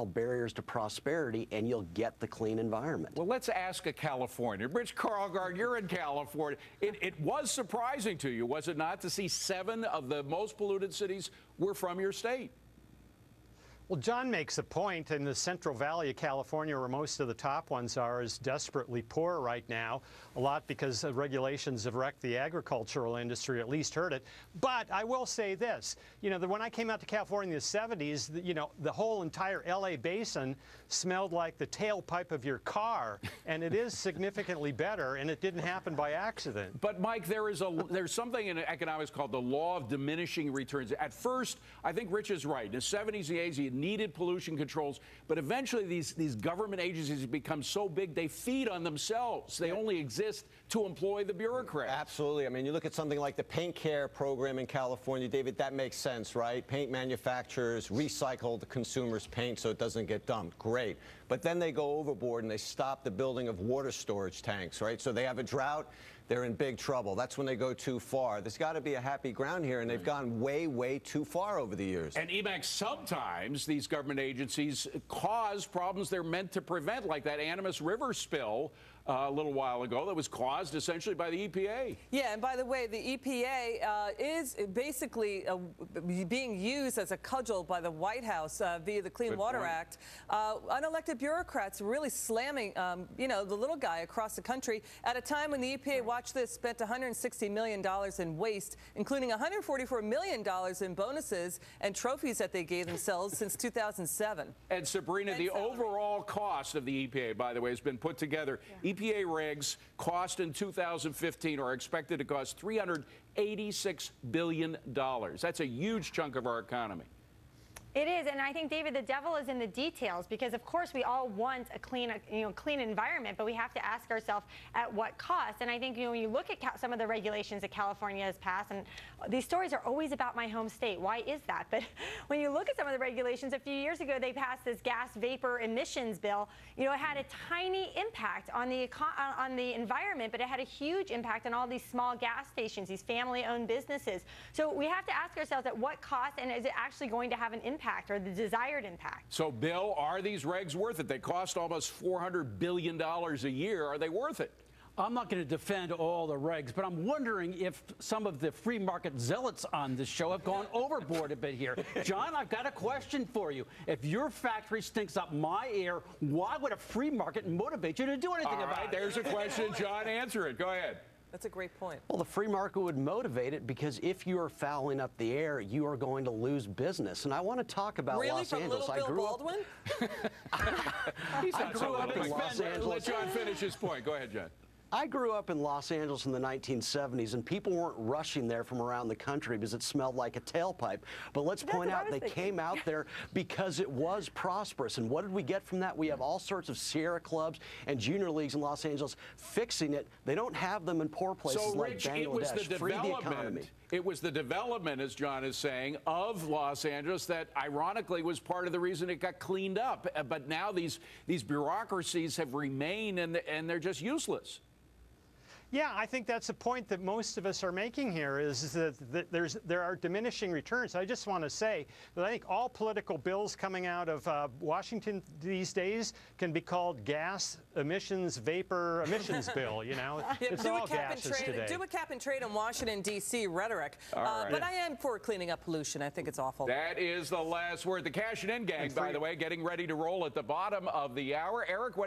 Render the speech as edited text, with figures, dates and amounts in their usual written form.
barriers to prosperity, and you'll get the clean environment. Well, let's ask a Californian. Rich Karlgaard, you're in California. It was surprising to you, was it not, to see 7 of the most polluted cities were from your state? Well, John makes a point. In the Central Valley of California, where most of the top ones are, is desperately poor right now, a lot because regulations have wrecked the agricultural industry, at least hurt it. But I will say this, when I came out to California in the 70s, the whole entire LA basin smelled like the tailpipe of your car, and it is significantly better, and it didn't happen by accident. But, Mike, there's something in economics called the law of diminishing returns. At first, I think Rich is right. In the 70s and 80s, you needed pollution controls, but eventually these government agencies become so big they feed on themselves. They only exist to employ the bureaucrats. Absolutely. I mean, you look at something like the paint care program in California, David, that makes sense, right? Paint manufacturers recycle the consumer's paint so it doesn't get dumped. Great. But then they go overboard and they stop the building of water storage tanks, right? So they have a drought, they're in big trouble. That's when they go too far. There's got to be a happy ground here, and they've gone way, way too far over the years. And Emacs, sometimes these government agencies cause problems they're meant to prevent, like that Animas River spill a little while ago that was caused essentially by the EPA. Yeah, and by the way, the EPA is basically being used as a cudgel by the White House via the Clean Water Act. Unelected bureaucrats really slamming, the little guy across the country at a time when the EPA, watch this, spent $160 million in waste, including $144 million in bonuses and trophies that they gave themselves since 2007. And Sabrina, the overall cost of the EPA, by the way, has been put together. Yeah. EPA regs cost in 2015 are expected to cost $386 billion. That's a huge chunk of our economy. It is, and I think, David, the devil is in the details, because of course we all want a clean environment, but we have to ask ourselves at what cost. And I think when you look at some of the regulations that California has passed, and these stories are always about my home state. Why is that? But when you look at some of the regulations, a few years ago they passed this gas vapor emissions bill. It had a tiny impact on the environment, but it had a huge impact on all these small gas stations, these family-owned businesses. So we have to ask ourselves at what cost, and is it actually going to have an impact, or the desired impact? So, Bill, are these regs worth it? They cost almost $400 billion a year. Are they worth it? I'm not going to defend all the regs, but I'm wondering if some of the free market zealots on this show have gone overboard a bit here. John, I've got a question for you. If your factory stinks up my air, why would a free market motivate you to do anything about it? All right, there's a question. John, answer it. Go ahead. That's a great point. Well, the free market would motivate it, because if you are fouling up the air, you are going to lose business. And I want to talk about Los Angeles. Really, from Little Bill Baldwin? He's not so up in Los Angeles. Let John finish his point. Go ahead, John. I grew up in Los Angeles in the 1970s, and people weren't rushing there from around the country because it smelled like a tailpipe. But let's point out they came out there because it was prosperous. And what did we get from that? We have all sorts of Sierra clubs and junior leagues in Los Angeles fixing it. They don't have them in poor places like Bangladesh. It was the development. It was the development, as John is saying, of Los Angeles that ironically was part of the reason it got cleaned up. But now these bureaucracies have remained, and they're just useless. Yeah, I think that's the point that most of us are making here, is that there are diminishing returns. I just want to say that I think all political bills coming out of Washington these days can be called gas emissions, vapor emissions bill. It's all gases today. Do a cap and trade in Washington, D.C. rhetoric. But I am for cleaning up pollution. I think it's awful. That is the last word. The Cash It In gang, by the way, getting ready to roll at the bottom of the hour. Eric, what